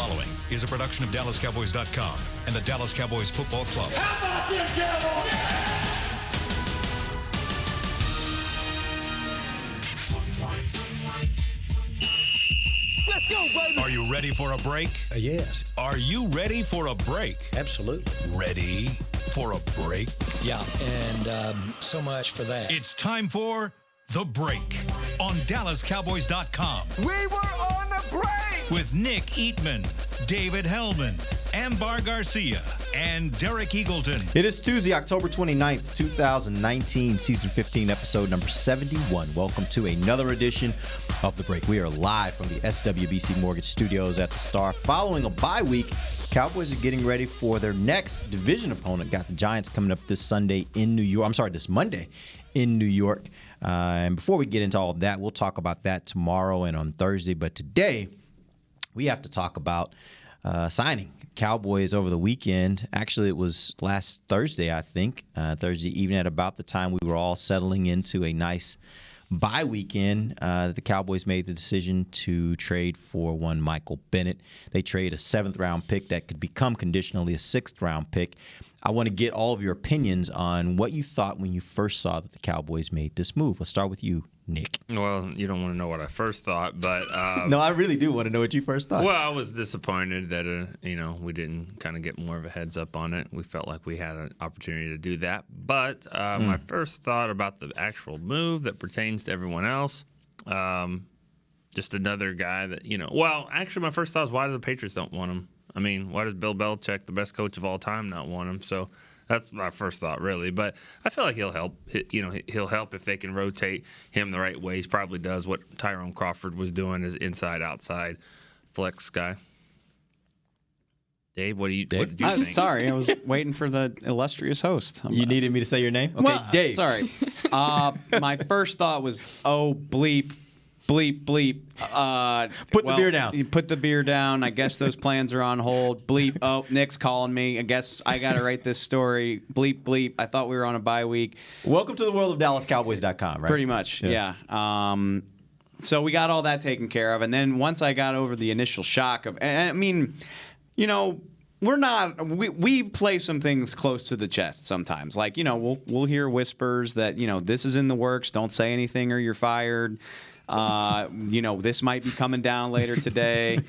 following is a production of DallasCowboys.com and the Dallas Cowboys Football Club. How about them Cowboys? Let's go, baby. Are you ready for a break? Yes. Are you ready for a break? Absolutely. Ready for a break? Yeah, and so much for that. It's time for The Break on DallasCowboys.com We were on the break. with Nick Eatman, David Hellman, Ambar Garcia, and Derek Eagleton. It is Tuesday, October 29th, 2019, Season 15, Episode number 71. Welcome to another edition of The Break. We are live from the SWBC Mortgage Studios at the Star. Following a bye week, Cowboys are getting ready for their next division opponent. Got the Giants coming up this Monday in New York. And before we get into all of that, we'll talk about that tomorrow and on Thursday. But today, we have to talk about signing Cowboys over the weekend. Actually, it was last Thursday, I think. Thursday evening at about the time we were all settling into a nice bye weekend. The Cowboys made the decision to trade for one Michael Bennett. They trade a 7th-round pick that could become conditionally a 6th-round pick. I want to get all of your opinions on what you thought when you first saw that the Cowboys made this move. Let's start with you, Nick. Well, you don't want to know what I first thought, but No, I really do want to know what you first thought. well, I was disappointed that we didn't kind of get more of a heads up on it. We felt like we had an opportunity to do that, but my first thought about the actual move that pertains to everyone else, just another guy that Well, actually, my first thought is why do the Patriots don't want him? I mean, why does Bill Belichick, the best coach of all time, not want him? So that's my first thought, really. But I feel like he'll help. He'll help if they can rotate him the right way. He probably does what Tyrone Crawford was doing, is inside-outside flex guy. Dave, what did you think? Sorry, I was waiting for the illustrious host. You needed me to say your name? Okay, well, Dave. Sorry. My first thought was, oh, bleep. Bleep, bleep. Put the beer down. You put the beer down. I guess those plans are on hold. Bleep. Oh, Nick's calling me. I guess I got to write this story. Bleep, bleep. I thought we were on a bye week. Welcome to the world of DallasCowboys.com, right? Pretty much, yeah. So we got all that taken care of. And then once I got over the initial shock of, and I mean, we're not. We play some things close to the chest sometimes. Like, we'll hear whispers that, this is in the works. Don't say anything or you're fired. This might be coming down later today.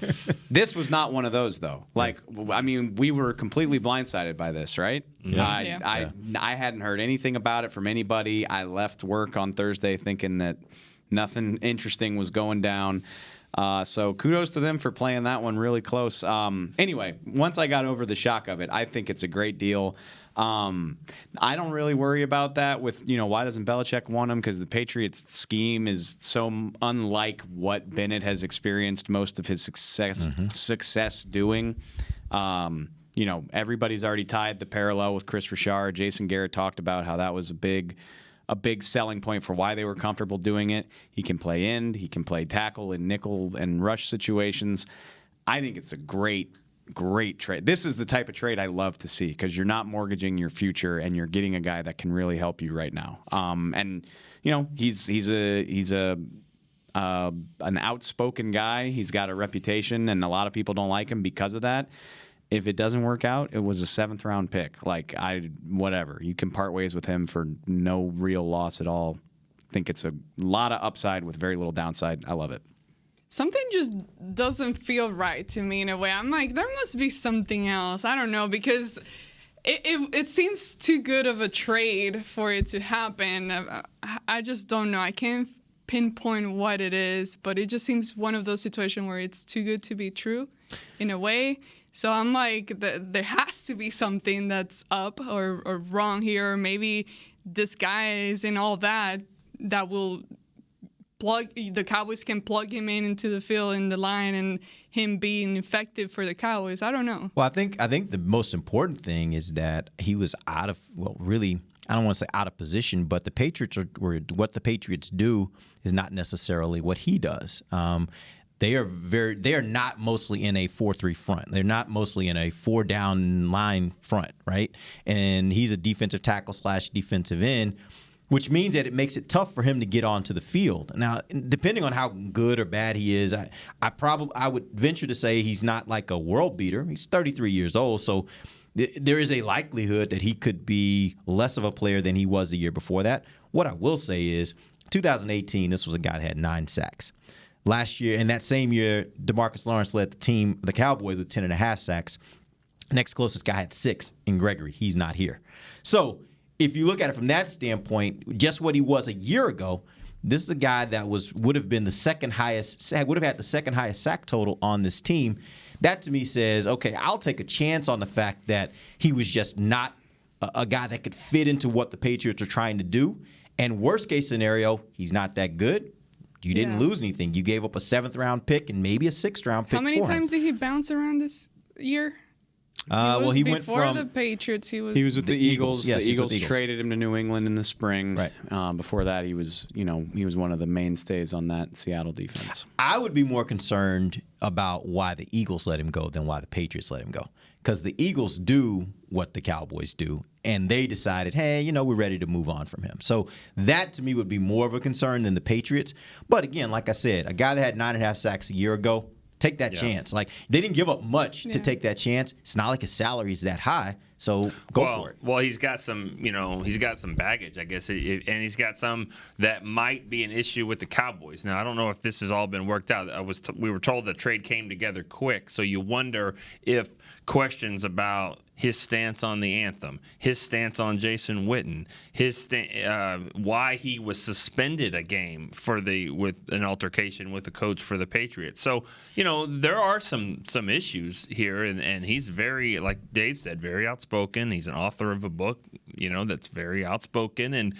This was not one of those, though. Like, I mean, we were completely blindsided by this, right? Yeah. I hadn't heard anything about it from anybody. I left work on Thursday thinking that nothing interesting was going down. So kudos to them for playing that one really close. Anyway, once I got over the shock of it, I think it's a great deal. I don't really worry about that with, why doesn't Belichick want him? Because the Patriots scheme is so unlike what Bennett has experienced most of his success doing. Everybody's already tied the parallel with Chris Richard. Jason Garrett talked about how that was a big selling point for why they were comfortable doing it. He can play end. He can play tackle in nickel and rush situations. I think it's a great trade. This is the type of trade I love to see because you're not mortgaging your future and you're getting a guy that can really help you right now. He's an outspoken guy. He's got a reputation, and a lot of people don't like him because of that. If it doesn't work out, it was a 7th-round pick. Whatever. You can part ways with him for no real loss at all. I think it's a lot of upside with very little downside. I love it. Something just doesn't feel right to me in a way. I'm like, there must be something else. I don't know, because it seems too good of a trade for it to happen. I just don't know. I can't pinpoint what it is, but it just seems one of those situations where it's too good to be true in a way. So I'm like, there has to be something that's up or wrong here. Or maybe disguise and all that will the Cowboys can plug him into the field in the line and him being effective for the Cowboys. I don't know. Well, I think the most important thing is that he was out of, really, I don't want to say out of position, but the Patriots were what the Patriots do is not necessarily what he does. They are not mostly in a 4-3 front. They're not mostly in a 4-down line front, right? And he's a defensive tackle / defensive end, which means that it makes it tough for him to get onto the field. Now, depending on how good or bad he is, I would venture to say he's not like a world beater. He's 33 years old, so there is a likelihood that he could be less of a player than he was the year before that. What I will say is 2018, this was a guy that had 9 sacks. Last year, and that same year, DeMarcus Lawrence led the Cowboys with 10.5 sacks. Next closest guy had 6 in Gregory. He's not here. So if you look at it from that standpoint, just what he was a year ago, this is a guy that would have had the second highest sack total on this team. That to me says, okay, I'll take a chance on the fact that he was just not a guy that could fit into what the Patriots are trying to do. And worst case scenario, he's not that good. You didn't lose anything. You gave up a 7th-round pick and maybe a 6th-round pick. How many times did he bounce around this year? He went before from the Patriots. He was with the Eagles. Yes, the he was with Eagles the Eagles. traded him to New England in the spring. Right. Before that, he was one of the mainstays on that Seattle defense. I would be more concerned about why the Eagles let him go than why the Patriots let him go. Because the Eagles do what the Cowboys do, and they decided, hey, we're ready to move on from him. So that, to me, would be more of a concern than the Patriots. But again, like I said, a guy that had 9.5 sacks a year ago, take that chance. Like, they didn't give up much to take that chance. It's not like his salary is that high, so go for it. Well, he's got some, he's got some baggage, I guess, and he's got some that might be an issue with the Cowboys. Now, I don't know if this has all been worked out. We were told the trade came together quick, so you wonder if questions about his stance on the anthem, his stance on Jason Witten, why he was suspended a game with an altercation with the coach for the Patriots. So, there are some issues here, and he's very, like Dave said, very outspoken. He's an author of a book, that's very outspoken, and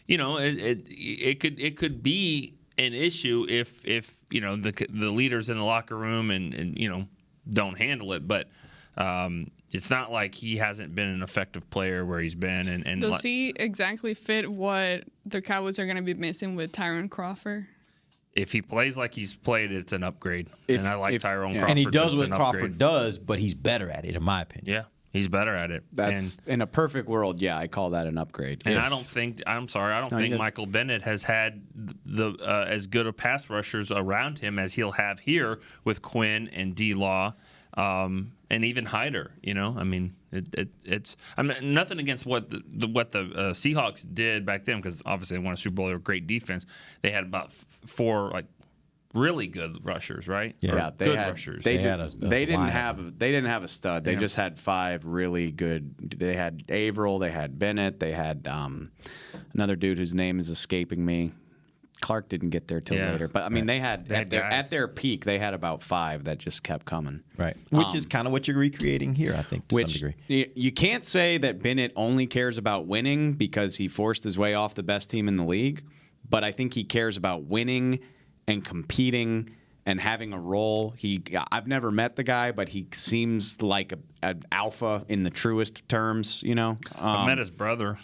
it could be an issue if the leaders in the locker room and don't handle it, but. It's not like he hasn't been an effective player where he's been. And does he exactly fit what the Cowboys are going to be missing with Tyrone Crawford? If he plays like he's played, it's an upgrade. And I like Tyrone Crawford. And he does what Crawford upgrade. does, but he's better at it, in my opinion. Yeah, he's better at it. That's in a perfect world. Yeah, I call that an upgrade. And I don't think Michael Bennett has had the as good of pass rushers around him as he'll have here with Quinn and D-Law. And even Hyder, it's nothing against what the Seahawks did back then, because obviously they won a Super Bowl. They were great defense. They had about 4 really good rushers, right? Yeah, good rushers. They didn't have a stud. They just had 5 really good. They had Averill, they had Bennett, they had another dude whose name is escaping me. Clark didn't get there till later, but they had at their peak they had about 5 that just kept coming. Right, which is kind of what you're recreating here, I think, to some degree. You can't say that Bennett only cares about winning because he forced his way off the best team in the league, but I think he cares about winning and competing and having a role. I've never met the guy, but he seems like an alpha in the truest terms. I met his brother.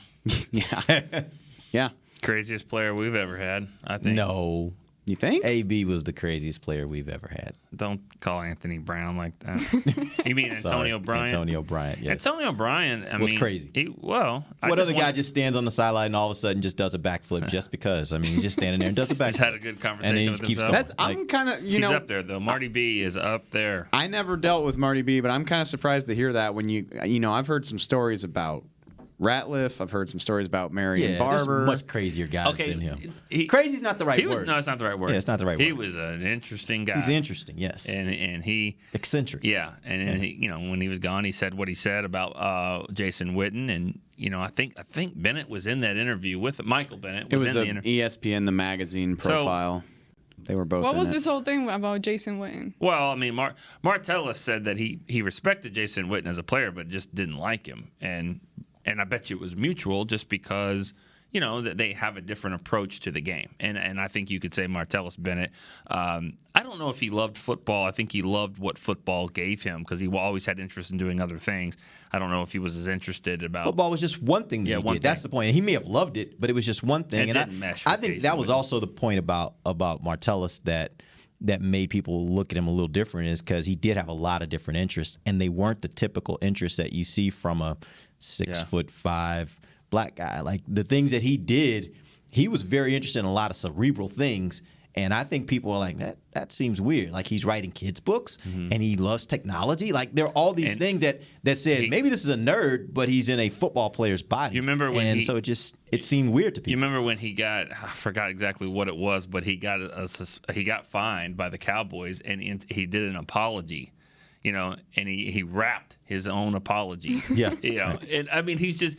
Yeah. Craziest player we've ever had, I think. No. You think? AB was the craziest player we've ever had. Don't call Anthony Brown like that. You mean Antonio Bryant? Antonio Bryant, yes. Antonio Bryant, was crazy. What other guy just stands on the sideline and all of a sudden just does a backflip just because? He's just standing there and does a backflip. He's had a good conversation and then he with just keeps himself. going. I'm kind of, he's up there, though. Marty B is up there. I never dealt with Marty B, but I'm kind of surprised to hear that when I've heard some stories about Ratliff. I've heard some stories about Marion Barber. There's much crazier guys than him. Crazy's not the right word. No, it's not the right word. Yeah, it's not the right word. He was an interesting guy. He's interesting, yes. And he eccentric. Yeah, and he, when he was gone, he said what he said about Jason Witten, and I think Bennett was in that interview with Michael Bennett. It was in an the interview. ESPN the magazine profile. They were both. What was in it. this whole thing about Jason Witten? Well, Martellus said that he respected Jason Witten as a player, but just didn't like him, and I bet you it was mutual just because, that they have a different approach to the game. And I think you could say Martellus Bennett, I don't know if he loved football. I think he loved what football gave him because he always had interest in doing other things. I don't know if he was as interested about. Football was just one thing that he did. That's the point. He may have loved it, but it was just one thing. It didn't mesh I with think Jason that was Witten. also the point about Martellus that made people look at him a little different is because he did have a lot of different interests, and they weren't the typical interests that you see from a 6'5", black guy. Like the things that he did, he was very interested in a lot of cerebral things. And I think people are like, that seems weird. Like he's writing kids' books and he loves technology. Like there are all these things that said maybe this is a nerd, but he's in a football player's body. You remember when so it seemed weird to people. You remember when he got, I forgot exactly what it was, but he got fined by the Cowboys and he did an apology, and he rapped his own apology. Yeah. And I mean, he was just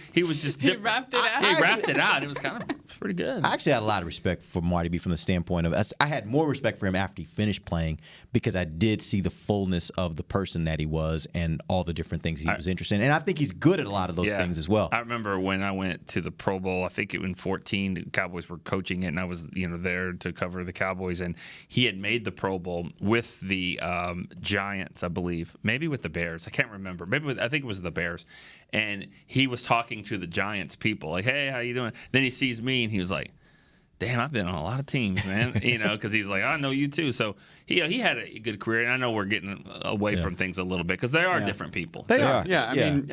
different. He rapped it out. He rapped it out. It was kind of pretty good. I actually had a lot of respect for Marty B from the standpoint of I had more respect for him after he finished playing because I did see the fullness of the person that he was and all the different things he was interested in. And I think he's good at a lot of those things as well. I remember when I went to the Pro Bowl, I think it was in 2014, the Cowboys were coaching it, and I was there to cover the Cowboys, and he had made the Pro Bowl with the Giants, I believe, maybe with the Bears. I can't remember. I think it was the Bears. And he was talking to the Giants people, like, hey, how you doing? Then he sees me, and he was like, damn, I've been on a lot of teams, man. Because he's like, I know you too. So he had a good career, and I know we're getting away from things a little bit because they are different people. They are. Yeah, I mean,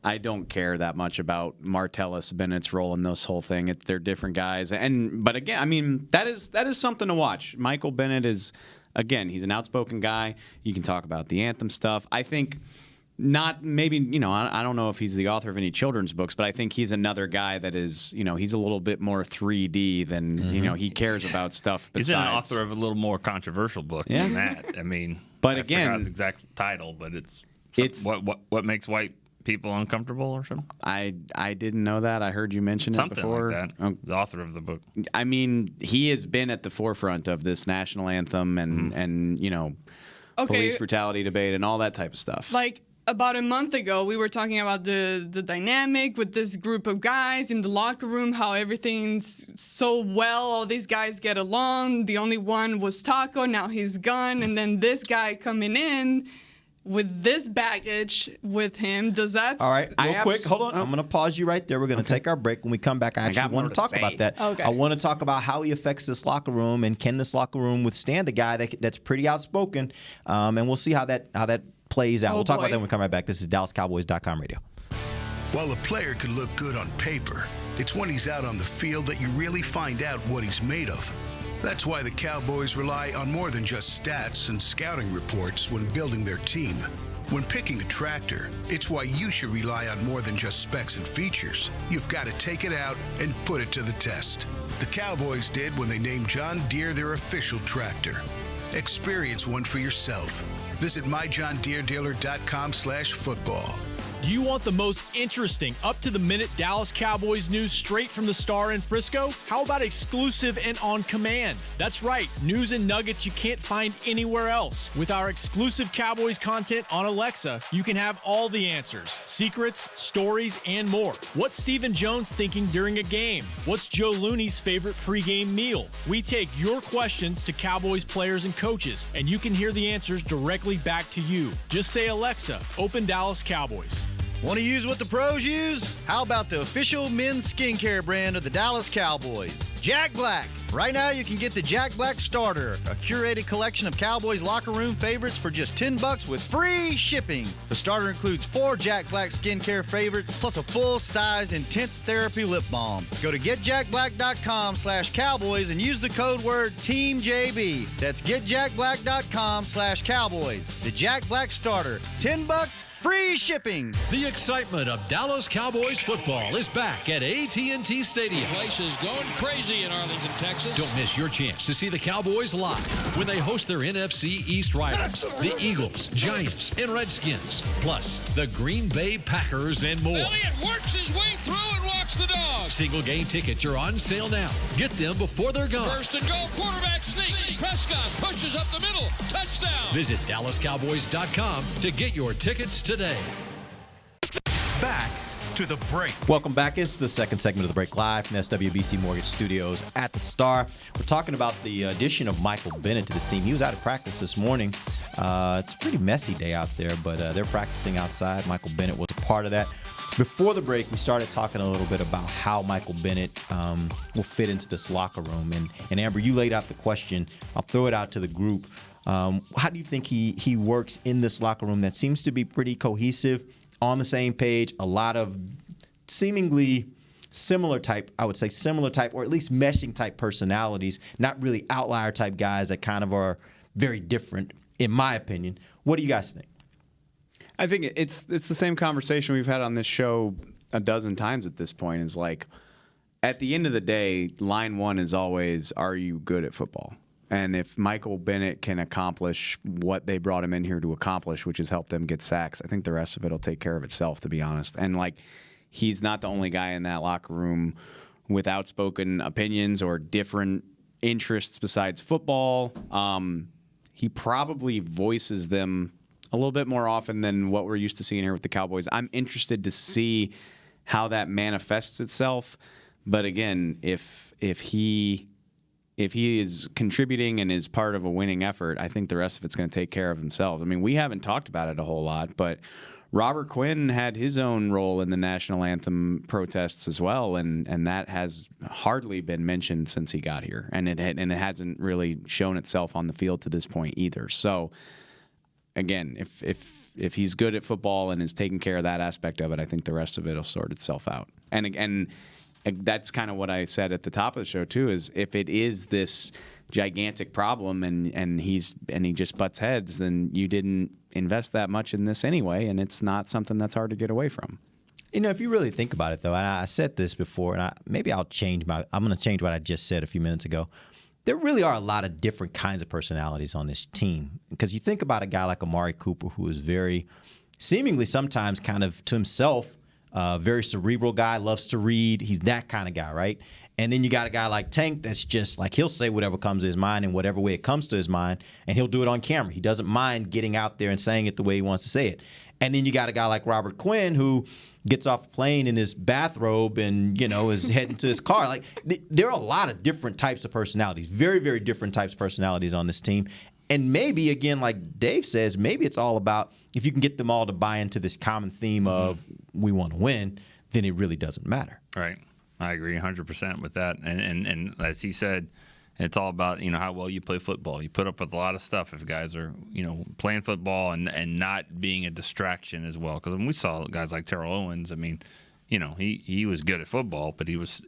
I don't care that much about Martellus Bennett's role in this whole thing. They're different guys, but again, I mean, that is something to watch. Michael Bennett is, again, he's an outspoken guy. You can talk about the anthem stuff. I think. Not maybe, I don't know if he's the author of any children's books, but I think he's another guy that is, he's a little bit more 3D than, he cares about stuff besides. He's an author of a little more controversial book than that. I mean, but I again, forgot the exact title, but it's what makes white people uncomfortable or something? I didn't know that. I heard you mention it before. Something like that. The author of the book. I mean, he has been at the forefront of this national anthem and police brutality debate and all that type of stuff. Like, about a month ago, we were talking about the dynamic with this group of guys in the locker room, how everything's so well, all these guys get along. The only one was Taco, now he's gone. And then this guy coming in with this baggage with him, does that... All right, real quick, hold on. I'm going to pause you right there. We're going to take our break. When we come back, I actually want to talk about that. Okay. I want to talk about how he affects this locker room, and can this locker room withstand a guy that's pretty outspoken, and we'll see how that plays out. We'll talk about that when we come right back. This is DallasCowboys.com radio. While a player can look good on paper, it's when he's out on the field that you really find out what he's made of. That's why the Cowboys rely on more than just stats and scouting reports when building their team. When picking a tractor, it's why you should rely on more than just specs and features. You've got to take it out and put it to the test. The Cowboys did when they named John Deere their official tractor. Experience one for yourself. Visit myjohndeerdealer.com/football. Do you want the most interesting, up-to-the-minute Dallas Cowboys news straight from the Star in Frisco? How about exclusive and on command? That's right, news and nuggets you can't find anywhere else. With our exclusive Cowboys content on Alexa, you can have all the answers, secrets, stories, and more. What's Stephen Jones thinking during a game? What's Joe Looney's favorite pregame meal? We take your questions to Cowboys players and coaches, and you can hear the answers directly back to you. Just say, Alexa, open Dallas Cowboys. Want to use what the pros use? How about the official men's skincare brand of the Dallas Cowboys, Jack Black? Right now, you can get the Jack Black Starter, a curated collection of Cowboys locker room favorites for just $10 with free shipping. The starter includes 4 Jack Black skincare favorites, plus a full-sized intense therapy lip balm. Go to getjackblack.com/Cowboys and use the code word TEAMJB. That's getjackblack.com/Cowboys. The Jack Black Starter, $10, free shipping. The excitement of Dallas Cowboys football is back at AT&T Stadium. The place is going crazy in Arlington, Texas. Don't miss your chance to see the Cowboys live when they host their NFC East rivals, the Eagles, Giants, and Redskins, plus the Green Bay Packers and more. Elliott works his way through and walks the dog. Single game tickets are on sale now. Get them before they're gone. First and goal, quarterback sneak. Prescott pushes up the middle. Touchdown. Visit DallasCowboys.com to get your tickets today. Back to the break. Welcome back. It's the second segment of the break, live from SWBC Mortgage Studios at the Star. We're talking about the addition of Michael Bennett to this team. He was out of practice this morning. It's a pretty messy day out there, but they're practicing outside. Michael Bennett was a part of that. Before the break, we started talking a little bit about how Michael Bennett will fit into this locker room. And Amber, you laid out the question. I'll throw it out to the group. How do you think he works in this locker room that seems to be pretty cohesive on the same page, a lot of seemingly similar type, or at least meshing type personalities, not really outlier type guys that kind of are very different, in my opinion. What do you guys think? I think it's the same conversation we've had on this show a dozen times at this point. Is like, at the end of the day, line one is always, are you good at football? And if Michael Bennett can accomplish what they brought him in here to accomplish, which is help them get sacks, I think the rest of it will take care of itself, to be honest. And like, he's not the only guy in that locker room with outspoken opinions or different interests besides football. He probably voices them a little bit more often than what we're used to seeing here with the Cowboys. I'm interested to see how that manifests itself. But again, if he is contributing and is part of a winning effort, I think the rest of it's going to take care of themselves. I mean, we haven't talked about it a whole lot, but Robert Quinn had his own role in the national anthem protests as well, and that has hardly been mentioned since he got here, and it hasn't really shown itself on the field to this point either. So, again, if he's good at football and is taking care of that aspect of it, I think the rest of it will sort itself out. And that's kind of what I said at the top of the show too. Is if it is this gigantic problem and he just butts heads, then you didn't invest that much in this anyway, and it's not something that's hard to get away from. You know, if you really think about it, though, and I said this before, and I'm going to change what I just said a few minutes ago. There really are a lot of different kinds of personalities on this team, because you think about a guy like Amari Cooper, who is very, seemingly sometimes kind of to himself, very cerebral guy, loves to read. He's that kind of guy, right? And then you got a guy like Tank that's just like, he'll say whatever comes to his mind in whatever way it comes to his mind, and he'll do it on camera. He doesn't mind getting out there and saying it the way he wants to say it. And then you got a guy like Robert Quinn who gets off the plane in his bathrobe and, is heading to his car. Like, there are a lot of different types of personalities, very, very different types of personalities on this team. And maybe, again, like Dave says, maybe it's all about if you can get them all to buy into this common theme of we want to win, then it really doesn't matter. Right. I agree 100% with that. And as he said, it's all about, how well you play football. You put up with a lot of stuff if guys are, playing football and not being a distraction as well. Because when we saw guys like Terrell Owens, I mean, he was good at football, but it was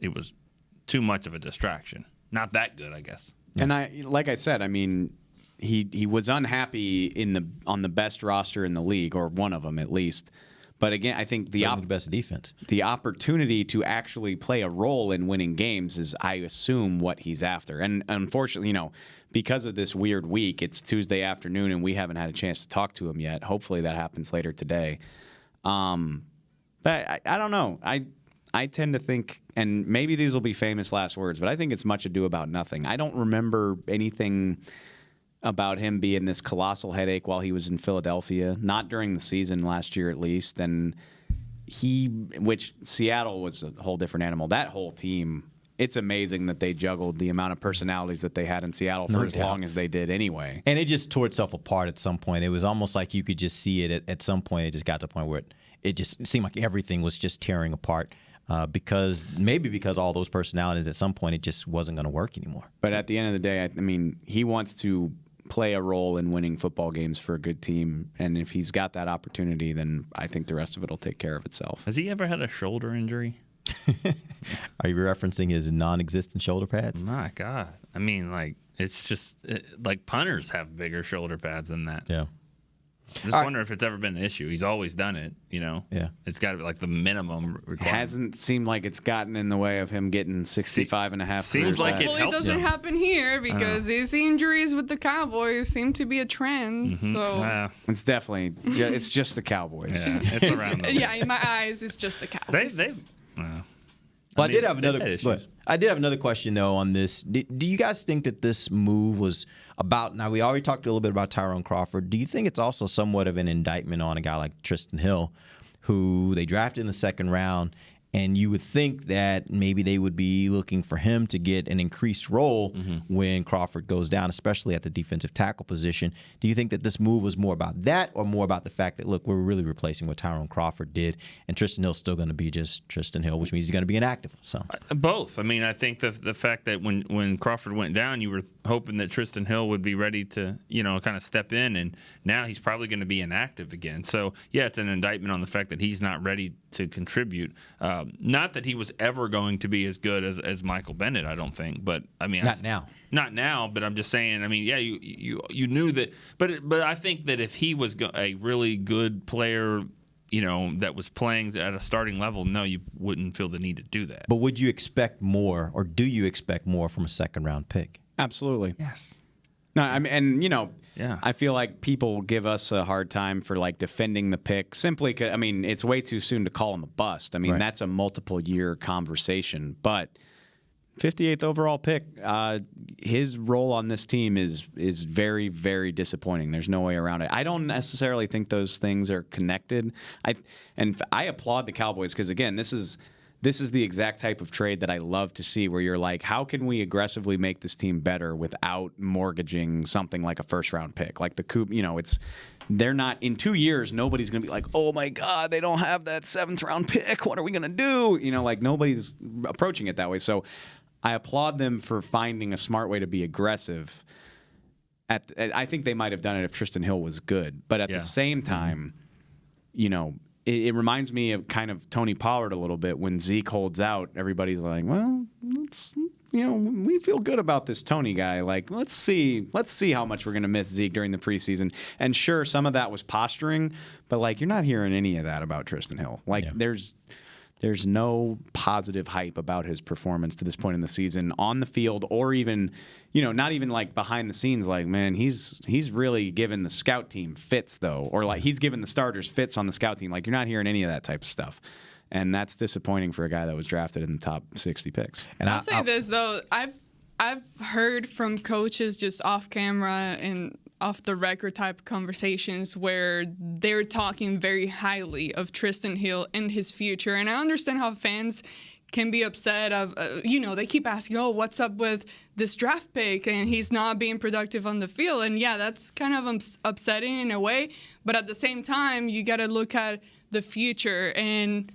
too much of a distraction. Not that good, I guess. And like I said, I mean, he was unhappy on the best roster in the league, or one of them at least. But again, I think the best defense. The opportunity to actually play a role in winning games is, I assume, what he's after. And unfortunately, because of this weird week, it's Tuesday afternoon and we haven't had a chance to talk to him yet. Hopefully that happens later today. But I don't know. I tend to think, and maybe these will be famous last words, but I think it's much ado about nothing. I don't remember anything about him being this colossal headache while he was in Philadelphia, not during the season last year at least. And which Seattle was a whole different animal. That whole team, it's amazing that they juggled the amount of personalities that they had in Seattle for as long as they did anyway. And it just tore itself apart at some point. It was almost like you could just see it at some point. It just got to the point where it just seemed like everything was just tearing apart. Because all those personalities at some point, it just wasn't going to work anymore. But at the end of the day, I mean, he wants to play a role in winning football games for a good team, and if he's got that opportunity, then I think the rest of it will take care of itself. Has he ever had a shoulder injury? Are you referencing his non-existent shoulder pads? My God. I mean, it's just like punters have bigger shoulder pads than that. Yeah. Just wonder if it's ever been an issue. He's always done it, Yeah. It's got to be like the minimum requirement. Hasn't seemed like it's gotten in the way of him getting 65.5. Seems like it Hopefully doesn't happen here, because these injuries with the Cowboys seem to be a trend. Mm-hmm. So it's definitely it's just the Cowboys. Yeah, it's around the yeah, in my eyes, it's just the Cowboys. I did have another question though on this. Do you guys think that this move was about? Now we already talked a little bit about Tyrone Crawford. Do you think it's also somewhat of an indictment on a guy like Tristan Hill, who they drafted in the second round And you would think that maybe they would be looking for him to get an increased role when Crawford goes down, especially at the defensive tackle position. Do you think that this move was more about that or more about the fact that, look, we're really replacing what Tyrone Crawford did, and Tristan Hill's still going to be just Tristan Hill, which means he's going to be inactive? So both. I mean, I think the fact that when Crawford went down, you were hoping that Tristan Hill would be ready to, kind of step in, and now he's probably going to be inactive again. So, yeah, it's an indictment on the fact that he's not ready to contribute. Not that he was ever going to be as good as Michael Bennett, I don't think. But, I mean, not now, but I'm just saying, I mean, yeah, you knew that. But I think that if he was a really good player, that was playing at a starting level, no, you wouldn't feel the need to do that. But would you expect more, or do you expect more from a second-round pick? Absolutely. Yes. No, I mean, and yeah. I feel like people give us a hard time for like defending the pick simply because, I mean, it's way too soon to call him a bust. I mean, that's a multiple year conversation, but 58th overall pick, his role on this team is very, very disappointing. There's no way around it. I don't necessarily think those things are connected. I applaud the Cowboys because, again, this is the exact type of trade that I love to see, where you're like, how can we aggressively make this team better without mortgaging something like a first-round pick? Like the Coop, they're not, in 2 years, nobody's going to be like, oh, my God, they don't have that 7th-round pick. What are we going to do? Like nobody's approaching it that way. So I applaud them for finding a smart way to be aggressive. I think they might have done it if Tristan Hill was good. But at the same time, it reminds me of kind of Tony Pollard a little bit. When Zeke holds out, everybody's like, well, we feel good about this Tony guy. Like, let's see how much we're going to miss Zeke during the preseason. And sure, some of that was posturing, but like, you're not hearing any of that about Tristan Hill. Like, there's no positive hype about his performance to this point in the season on the field, or even, not even like behind the scenes. Like, man, he's really given the scout team fits though, or like he's given the starters fits on the scout team. Like, you're not hearing any of that type of stuff, and that's disappointing for a guy that was drafted in the top 60 picks. And I'll say this though, I've heard from coaches just off camera and off the record type conversations where they're talking very highly of Tristan Hill and his future. And I understand how fans can be upset of, they keep asking, oh, what's up with this draft pick? And he's not being productive on the field. And yeah, that's kind of upsetting in a way. But at the same time, you got to look at the future and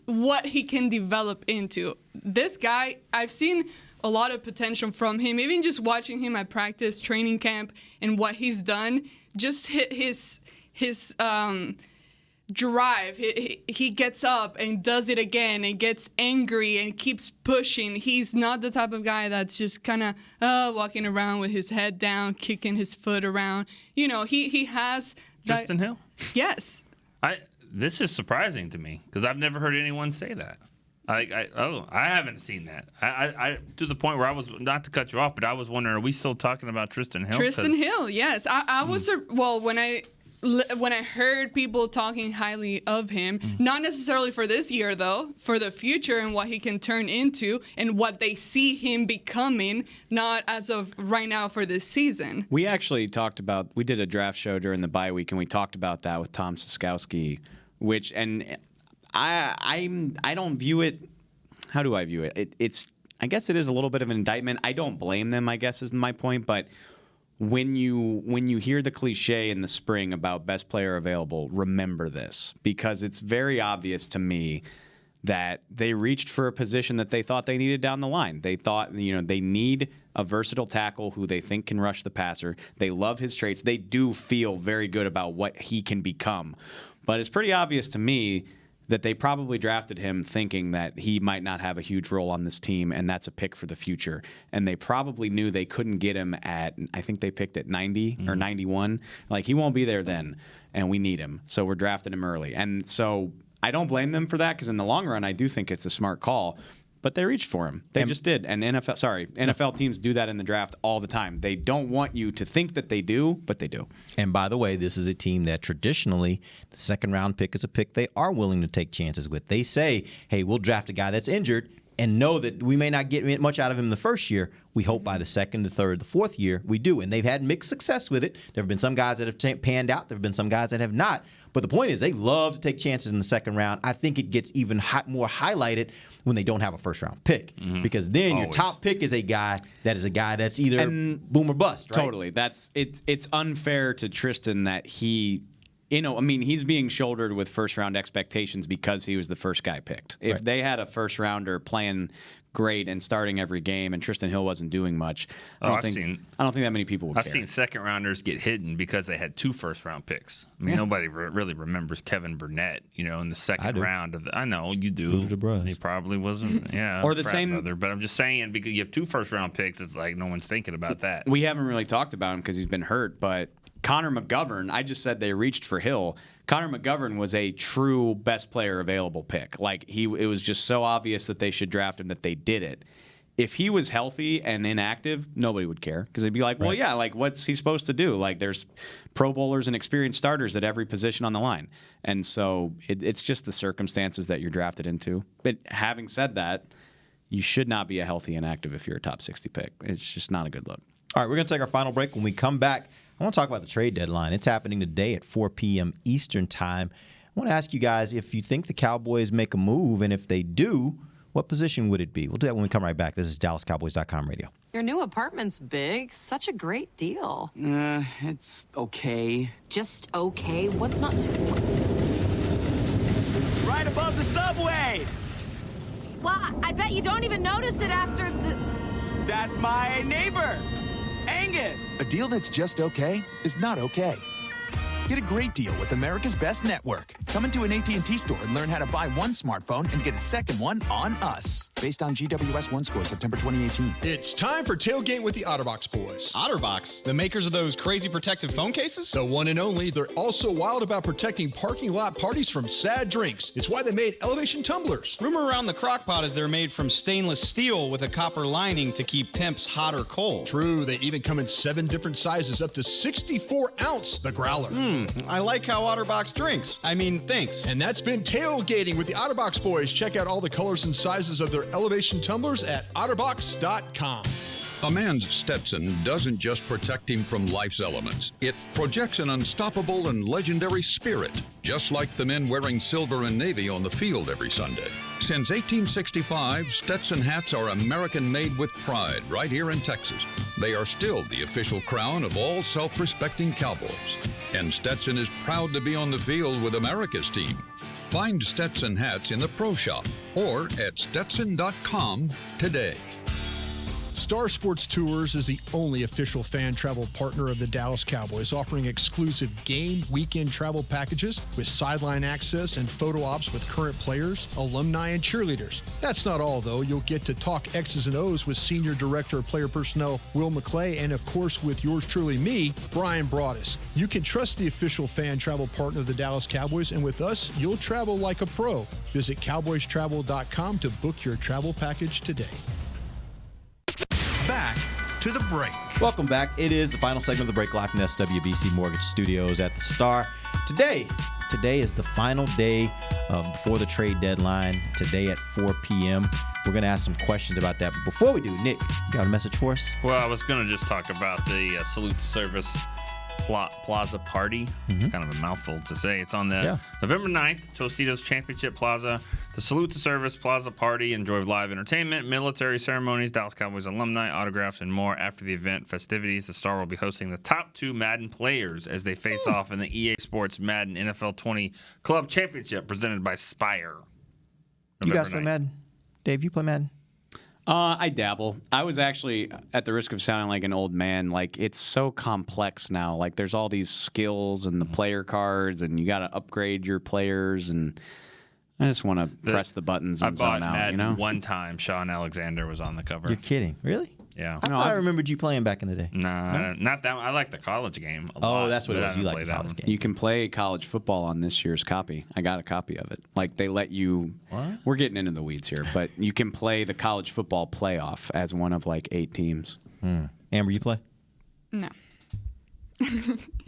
what he can develop into. This guy, I've seen a lot of potential from him, even just watching him at practice, training camp, and what he's done. Just hit his drive. He gets up and does it again and gets angry and keeps pushing. He's not the type of guy that's just kind of walking around with his head down, kicking his foot around. He has Tristan Hill? Yes. This is surprising to me because I've never heard anyone say that. I haven't seen that. I to the point where I was, not to cut you off, but I was wondering, are we still talking about Tristan Hill? Tristan Hill, yes. I was when I heard people talking highly of him, not necessarily for this year though, for the future and what he can turn into and what they see him becoming, not as of right now for this season. We actually we did a draft show during the bye week, and we talked about that with Tom Siskowski, I don't view it. How do I view it? I guess it is a little bit of an indictment. I don't blame them, I guess is my point. But when you hear the cliche in the spring about best player available, remember this, because it's very obvious to me that they reached for a position that they thought they needed down the line. They thought, they need a versatile tackle who they think can rush the passer. They love his traits. They do feel very good about what he can become. But it's pretty obvious to me that they probably drafted him thinking that he might not have a huge role on this team, and that's a pick for the future. And they probably knew they couldn't get him at, I think they picked at 90 or 91. Like, he won't be there then, and we need him. So we're drafting him early. And so I don't blame them for that, because in the long run, I do think it's a smart call. But they reached for him. They just did. And NFL teams do that in the draft all the time. They don't want you to think that they do, but they do. And by the way, this is a team that traditionally, the second round pick is a pick they are willing to take chances with. They say, hey, we'll draft a guy that's injured, and know that we may not get much out of him the first year. We hope by the second, the third, the fourth year we do. And they've had mixed success with it. There have been some guys that have panned out. There have been some guys that have not. But the point is they love to take chances in the second round. I think it gets even more highlighted when they don't have a first-round pick. Because then your top pick is a guy that's either boom or bust, right? Totally. It's unfair to Tristan that he – he's being shouldered with first-round expectations because he was the first guy picked. If they had a first-rounder playing great and starting every game and Tristan Hill wasn't doing much, I don't think that many people would care. I've seen second-rounders get hidden because they had 2 first-round picks. I mean, nobody really remembers Kevin Burnett, in the second round. I know, you do. He probably wasn't, or the same. Brother, but I'm just saying, because you have 2 first-round picks, it's like no one's thinking about that. We haven't really talked about him because he's been hurt, but Connor McGovern, I just said they reached for Hill. Connor McGovern was a true best player available pick. It was just so obvious that they should draft him that they did it. If he was healthy and inactive, nobody would care because they'd be like, well, yeah, what's he supposed to do? There's Pro Bowlers and experienced starters at every position on the line. And so it's just the circumstances that you're drafted into. But having said that, you should not be a healthy inactive if you're a top 60 pick. It's just not a good look. All right, we're going to take our final break. When we come back, I want to talk about the trade deadline. It's happening today at 4 p.m. Eastern time. I want to ask you guys if you think the Cowboys make a move, and if they do, what position would it be? We'll do that when we come right back. This is DallasCowboys.com radio. Your new apartment's big. Such a great deal. It's okay. Just okay? What's not to... Right above the subway! Well, I bet you don't even notice it after the... That's my neighbor! Angus! A deal that's just okay is not okay. Get a great deal with America's Best Network. Come into an AT&T store and learn how to buy one smartphone and get a second one on us. Based on GWS 1 score, September 2018. It's time for Tailgate with the OtterBox boys. OtterBox? The makers of those crazy protective phone cases? The one and only. They're also wild about protecting parking lot parties from sad drinks. It's why they made Elevation tumblers. Rumor around the crockpot is they're made from stainless steel with a copper lining to keep temps hot or cold. True. They even come in 7 different sizes, up to 64 ounce, the growler. I like how OtterBox drinks. Thinks. And that's been Tailgating with the OtterBox boys. Check out all the colors and sizes of their Elevation tumblers at OtterBox.com. A man's Stetson doesn't just protect him from life's elements. It projects an unstoppable and legendary spirit, just like the men wearing silver and navy on the field every Sunday. Since 1865, Stetson hats are American-made with pride right here in Texas. They are still the official crown of all self-respecting Cowboys. And Stetson is proud to be on the field with America's team. Find Stetson hats in the Pro Shop or at Stetson.com today. Star Sports Tours is the only official fan travel partner of the Dallas Cowboys, offering exclusive game weekend travel packages with sideline access and photo ops with current players, alumni, and cheerleaders. That's not all, though. You'll get to talk X's and O's with Senior Director of Player Personnel Will McClay, and of course with yours truly, me, Brian Broaddus. You can trust the official fan travel partner of the Dallas Cowboys, and with us, you'll travel like a pro. Visit cowboystravel.com to book your travel package today. Back to the break. Welcome back. It is the final segment of the break, live from the SWBC Mortgage Studios at the Star. Today is the final day before the trade deadline. Today at 4 p.m. We're going to ask some questions about that. But before we do, Nick, you got a message for us? Well, I was going to just talk about the Salute to Service Plaza Party. It's kind of a mouthful to say. It's on the November 9th, Tostitos Championship Plaza. The Salute to Service Plaza Party. Enjoy live entertainment, military ceremonies, Dallas Cowboys alumni, autographs, and more. After the event festivities, the Star will be hosting the top 2 Madden players as they face off in the EA Sports Madden NFL 20 Club Championship presented by Spire. You guys play Madden? Dave, you play Madden? I dabble. I was actually, at the risk of sounding like an old man, it's so complex now. There's all these skills and the player cards, and you got to upgrade your players, and I just want to press the buttons and zone out. Madden one time. Sean Alexander was on the cover. You're kidding. Really? Yeah. I remembered you playing back in the day. Nah, not that one. I like the college game a lot. Oh, that's what it was. You like the college game. You can play college football on this year's copy. I got a copy of it. They let you. What? We're getting into the weeds here, but you can play the college football playoff as one of 8 teams. Amber, you play? No.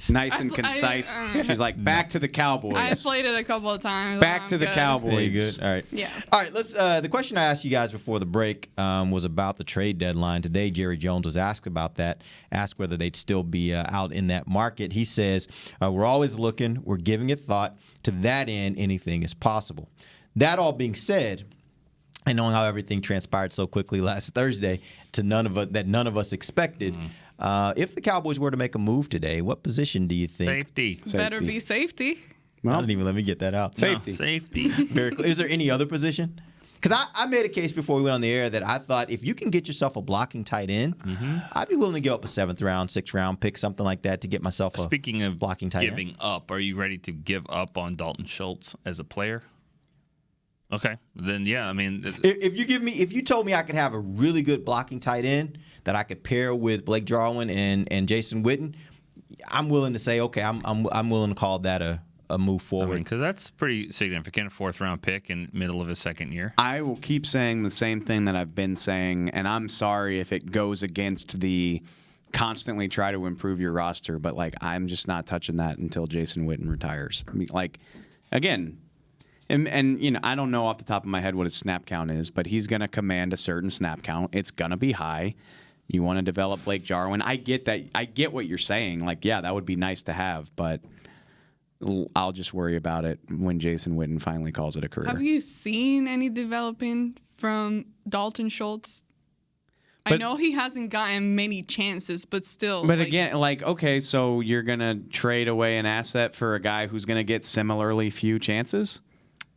Nice and concise. She's like, back to the Cowboys. I played it a couple of times. Back to the Cowboys. Good. All right. Yeah. All right. Let's. The question I asked you guys before the break was about the trade deadline. Today, Jerry Jones was asked about that. Asked whether they'd still be out in that market. He says, "We're always looking. We're giving it thought. To that end, anything is possible." That all being said, and knowing how everything transpired so quickly last Thursday, to none of us expected. If the Cowboys were to make a move today, what position do you think? Safety. Better be safety. Well, I didn't even let me get that out. Safety. No, safety. Very clear. Is there any other position? Because I made a case before we went on the air that I thought if you can get yourself a blocking tight end, I'd be willing to give up a 7th round, 6th round pick, something like that, to get myself a Speaking of blocking tight end. Giving up, are you ready to give up on Dalton Schultz as a player? Okay, then yeah. I mean, if you told me I could have a really good blocking tight end that I could pair with Blake Jarwin and Jason Witten, I'm willing to say, okay, I'm willing to call that a move forward. Because that's pretty significant, a 4th round pick in middle of his second year. I will keep saying the same thing that I've been saying, and I'm sorry if it goes against the constantly try to improve your roster, but like I'm just not touching that until Jason Witten retires. I mean, like, again. And you know, I don't know off the top of my head what his snap count is, but he's going to command a certain snap count. It's going to be high. You want to develop Blake Jarwin. I get that. I get what you're saying. Like, yeah, that would be nice to have, but I'll just worry about it when Jason Witten finally calls it a career. Have you seen any developing from Dalton Schultz? I know he hasn't gotten many chances, but still. But again, like, okay, so you're going to trade away an asset for a guy who's going to get similarly few chances?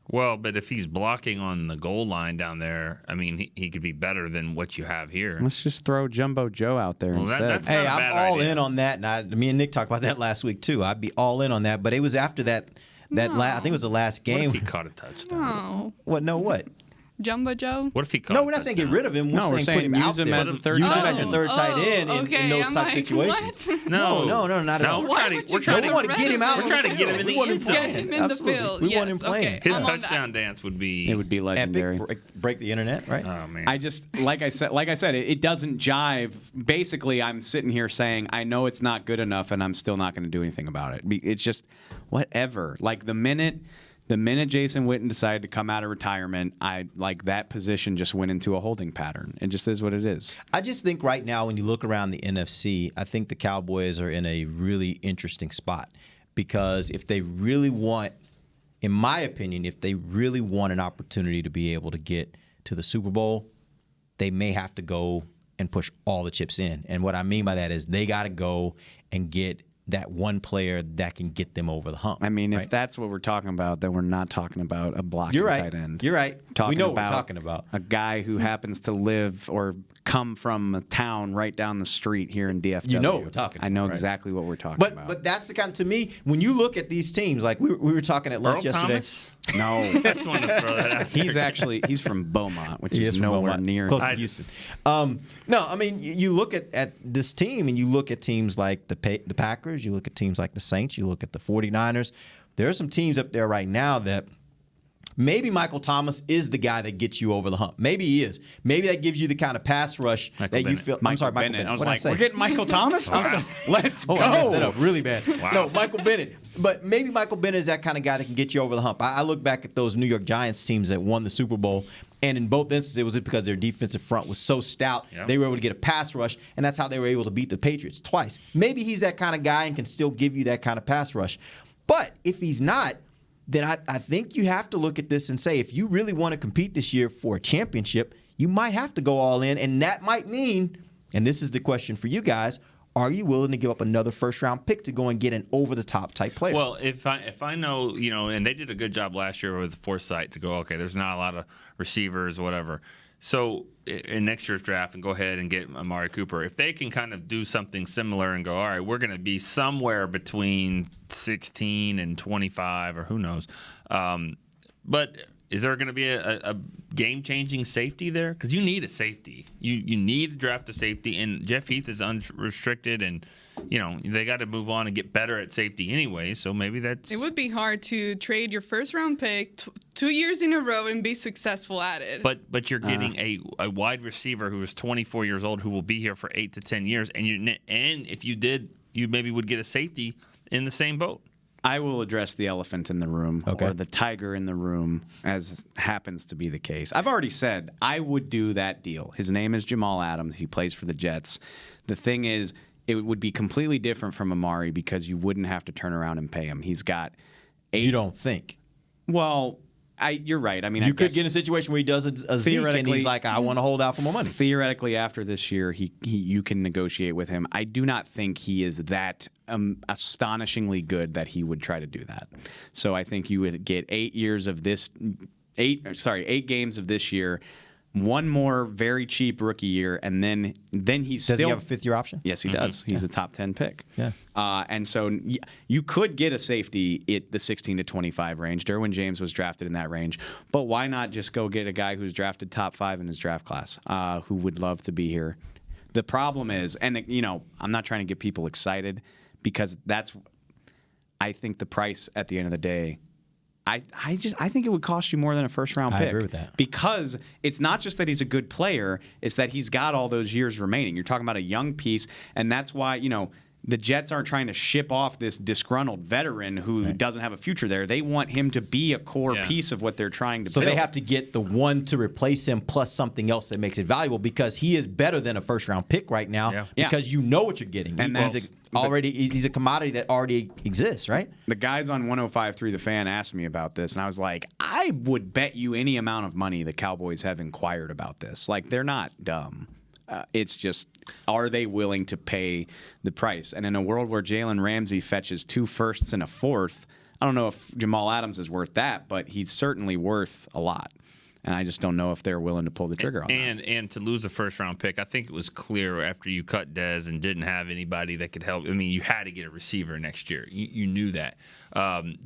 Well, but if he's blocking on the goal line down there, I mean, he could be better than what you have here. Let's just throw Jumbo Joe out there instead. Hey, I'm all in on that. And me and Nick talked about that last week, too. I'd be all in on that. But it was after that I think it was the last game. What if he caught a touchdown? No. What? No, what? Jumbo Joe? What if he caught No, we're not saying get rid of him. We're saying put him use out him there. as a third Use him as your third tight end in those I'm type like, situations. what? No, not at all. We're trying we want to get him out. We're trying to get him in the end zone. Get him in the field. We want him playing. His touchdown dance would be legendary. Break the internet, right? Oh man. I just like I said, it doesn't jive. Basically, I'm sitting here saying I know it's not good enough, and I'm still not going to do anything about it. It's just whatever. Like the minute Jason Witten decided to come out of retirement, I like that position just went into a holding pattern. It just is what it is. I just think right now when you look around the NFC, I think the Cowboys are in a really interesting spot because if they really want, in my opinion, if they really want an opportunity to be able to get to the Super Bowl, they may have to go and push all the chips in. And what I mean by that is they got to go and get that one player that can get them over the hump. I mean, if that's what we're talking about, then we're not talking about a blocking tight end. You're right. We know what we're talking about. A guy who happens to live or come from a town right down the street here in DFW. You know what we're talking about. I know exactly what we're talking about. But that's the kind of, to me, when you look at these teams, like we were talking at lunch yesterday. Thomas? No. I just want to throw that out there. He's from Beaumont, which is nowhere near. Close to Houston. No, I mean, you look at this team and you look at teams like the Packers, you look at teams like the Saints, you look at the 49ers. There are some teams up there right now that maybe Michael Thomas is the guy that gets you over the hump. Maybe he is. Maybe that gives you the kind of pass rush you feel. I'm sorry, Michael Bennett. I was like, we're getting Michael Thomas? Let's go. I messed that up really bad. Wow. No, Michael Bennett. But maybe Michael Bennett is that kind of guy that can get you over the hump. I look back at those New York Giants teams that won the Super Bowl, and in both instances, it was because their defensive front was so stout, they were able to get a pass rush, and that's how they were able to beat the Patriots twice. Maybe he's that kind of guy and can still give you that kind of pass rush. But if he's not, then I think you have to look at this and say, if you really want to compete this year for a championship, you might have to go all in, and that might mean, and this is the question for you guys, are you willing to give up another first-round pick to go and get an over-the-top type player? Well, if I know, and they did a good job last year with foresight to go, okay, there's not a lot of receivers or whatever. So in next year's draft and go ahead and get Amari Cooper, if they can kind of do something similar and go, all right, we're going to be somewhere between 16 and 25 or who knows. But is there going to be a game-changing safety there? Because you need a safety. You need to draft a safety, and Jeff Heath is unrestricted, and they got to move on and get better at safety anyway. So maybe that's. It would be hard to trade your first-round pick 2 years in a row and be successful at it. But you're getting a wide receiver who is 24 years old who will be here for 8 to 10 years, and if you did you maybe would get a safety in the same boat. I will address the elephant in the room or the tiger in the room, as happens to be the case. I've already said I would do that deal. His name is Jamal Adams. He plays for the Jets. The thing is, it would be completely different from Amari because you wouldn't have to turn around and pay him. He's got 8. You don't think? Well, you're right. I mean, you could get in a situation where he does a Zeke and he's like, I want to hold out for more money. Theoretically, after this year, you can negotiate with him. I do not think he is that astonishingly good that he would try to do that. So I think you would get 8 games of this year, one more very cheap rookie year, and then he's does still. He have a 5th-year option? Yes, he does. He's a top 10 pick. Yeah. And so you could get a safety at the 16 to 25 range. Derwin James was drafted in that range. But why not just go get a guy who's drafted top 5 in his draft class, who would love to be here? The problem is, and I'm not trying to get people excited because I think the price at the end of the day. I think it would cost you more than a first-round pick. I agree with that. Because it's not just that he's a good player, it's that he's got all those years remaining. You're talking about a young piece, and that's why, the Jets aren't trying to ship off this disgruntled veteran who doesn't have a future there. They want him to be a core piece of what they're trying to build. So they have to get the one to replace him plus something else that makes it valuable because he is better than a first-round pick right now because you know what you're getting. And he's a commodity that already exists, right? The guys on 105.3 The Fan asked me about this, and I was like, I would bet you any amount of money the Cowboys have inquired about this. Like, they're not dumb. It's just, are they willing to pay the price? And in a world where Jalen Ramsey fetches 2 firsts and a 4th, I don't know if Jamal Adams is worth that, but he's certainly worth a lot. And I just don't know if they're willing to pull the trigger on that. And to lose a first-round pick, I think it was clear after you cut Dez and didn't have anybody that could help. I mean, you had to get a receiver next year. You knew that.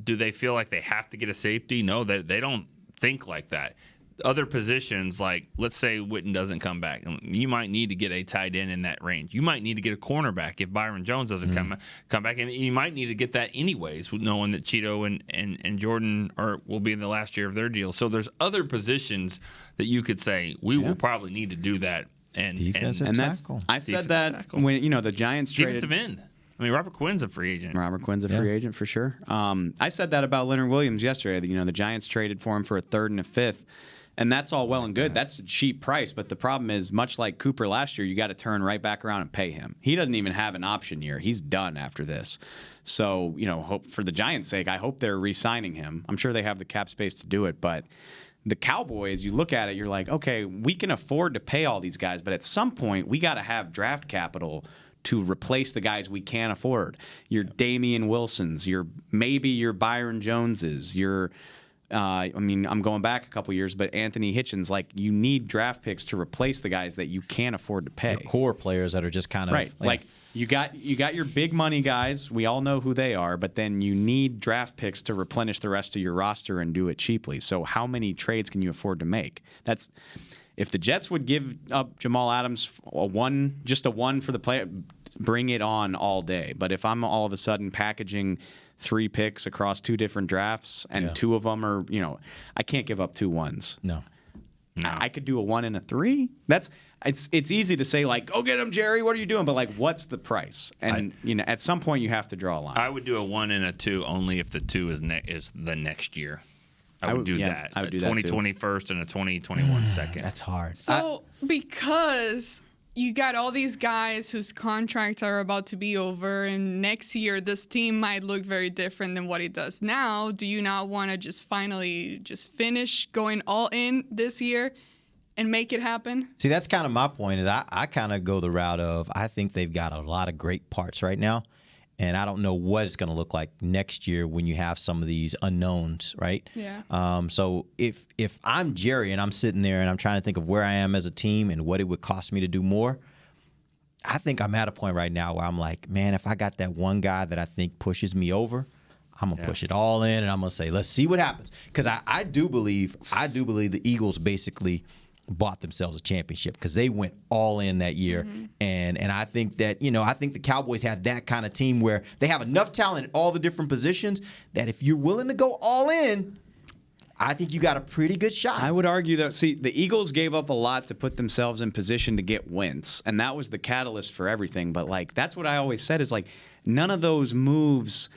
Do they feel like they have to get a safety? No, they don't think like that. Other positions, like let's say Witten doesn't come back, you might need to get a tight end in that range. You might need to get a cornerback if Byron Jones doesn't come back, and you might need to get that anyways, knowing that Cheeto and Jordan will be in the last year of their deal. So there's other positions that you could say we will probably need to do that. And tackle. I said that when the Giants traded defensive end. I mean, Robert Quinn's a free agent. Robert Quinn's a free agent for sure. I said that about Leonard Williams yesterday. The Giants traded for him for a 3rd and a 5th. And that's all well and good. That's a cheap price. But the problem is, much like Cooper last year, you got to turn right back around and pay him. He doesn't even have an option year. He's done after this. So, hope for the Giants' sake, I hope they're re-signing him. I'm sure they have the cap space to do it. But the Cowboys, you look at it, you're like, okay, we can afford to pay all these guys. But at some point, we got to have draft capital to replace the guys we can't afford. Your Damian Wilsons, your Byron Joneses, your... I'm going back a couple years, but Anthony Hitchens, you need draft picks to replace the guys that you can't afford to pay. The core players that are just kind of right. You got your big money guys. We all know who they are, but then you need draft picks to replenish the rest of your roster and do it cheaply. So how many trades can you afford to make? That's if the Jets would give up Jamal Adams just a one for the player, bring it on all day. But if I'm all of a sudden packaging 3 picks across 2 different drafts, and 2 of them are, I can't give up 2 1s. No. I could do a 1 and a 3. It's easy to say go get him, Jerry. What are you doing? But what's the price? And at some point you have to draw a line. I would do a 1 and a 2 only if the 2 is the next year. I would do that. I would do 2020 first and a 2021 second. That's hard. So because you got all these guys whose contracts are about to be over, and next year this team might look very different than what it does now. Do you not want to just finally finish going all in this year and make it happen? See, that's kind of my point. Is I kind of go the route of I think they've got a lot of great parts right now, and I don't know what it's going to look like next year when you have some of these unknowns, right? Yeah. So if I'm Jerry and I'm sitting there and I'm trying to think of where I am as a team and what it would cost me to do more, I think I'm at a point right now where I'm like, man, if I got that one guy that I think pushes me over, I'm going to push it all in and I'm going to say, let's see what happens. Because I do believe the Eagles basically bought themselves a championship because they went all in that year. Mm-hmm. And I think that, I think the Cowboys have that kind of team where they have enough talent at all the different positions that if you're willing to go all in, I think you got a pretty good shot. I would argue that, see, the Eagles gave up a lot to put themselves in position to get Wentz, and that was the catalyst for everything. But, like, that's what I always said is, like, none of those moves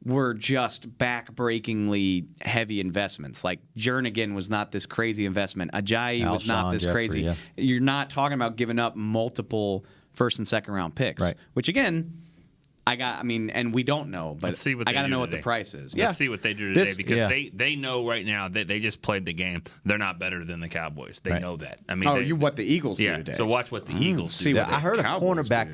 were just back-breakingly heavy investments. Like, Jernigan was not this crazy investment. Ajayi was not this crazy. Yeah. You're not talking about giving up multiple first and second round picks, right. Which, again, and we don't know, but I got to know what the price is. Let's see what they do today because they know right now that they just played the game. They're not better than the Cowboys. They know that. I mean, what the Eagles do today. So watch what the Eagles do. See, I heard a cornerback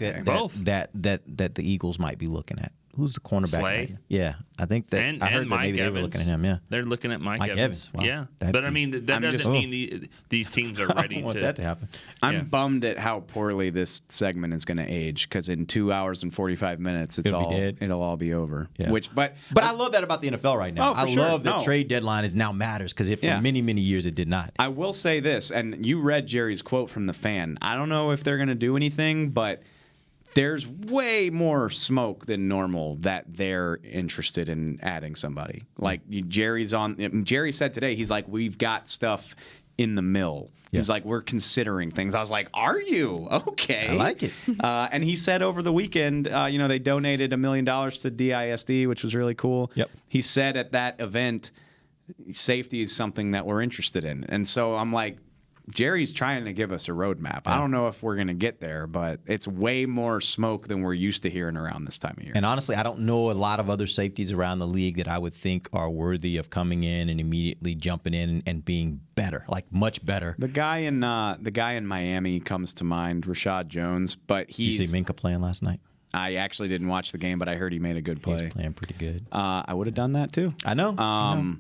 that the Eagles might be looking at. Who's the cornerback? Slay? Yeah, I think that I heard that maybe they were looking at him. Yeah, they're looking at Mike Evans. Wow. Yeah, but I mean that doesn't mean these teams are ready I don't want that to happen. I'm bummed at how poorly this segment is going to age because in 2 hours and 45 minutes, it'll all be over. Yeah. But I love that about the NFL right now. I love that trade deadline is now matters because for many years it did not. I will say this, and you read Jerry's quote from the fan. I don't know if they're going to do anything, but there's way more smoke than normal that they're interested in adding somebody. Like Jerry said today, he's like, we've got stuff in the mill. He was like, we're considering things. I was like, are you? Okay. I like it. And he said over the weekend, they donated $1 million to DISD, which was really cool. Yep. He said at that event, safety is something that we're interested in. And so I'm like, Jerry's trying to give us a roadmap. I don't know if we're going to get there, but it's way more smoke than we're used to hearing around this time of year. And honestly, I don't know a lot of other safeties around the league that I would think are worthy of coming in and immediately jumping in and being better, like much better. The guy in Miami comes to mind, Rashad Jones, but Did you see Minka playing last night? I actually didn't watch the game, but I heard he made a good play. He's playing pretty good. I would have done that too. I know.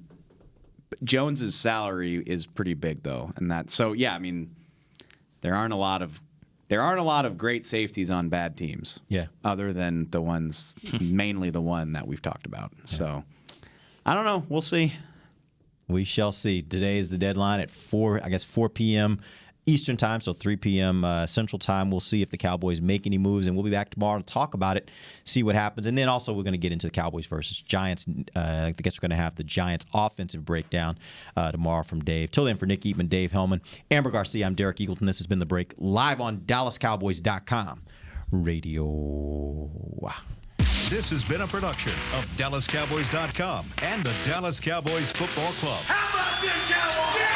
Jones's salary is pretty big though, and there aren't a lot of great safeties on bad teams. Yeah. Other than the ones, mainly the one that we've talked about. Yeah. So I don't know. We'll see. We shall see. Today is the deadline at 4 p.m. Eastern time, so 3 p.m. Central time. We'll see if the Cowboys make any moves, and we'll be back tomorrow to talk about it, see what happens. And then also we're going to get into the Cowboys versus Giants. I guess we're going to have the Giants offensive breakdown tomorrow from Dave. Till then, for Nick Eatman, Dave Hellman, Amber Garcia, I'm Derek Eagleton. This has been The Break, live on DallasCowboys.com radio. This has been a production of DallasCowboys.com and the Dallas Cowboys Football Club. How about this, Cowboys?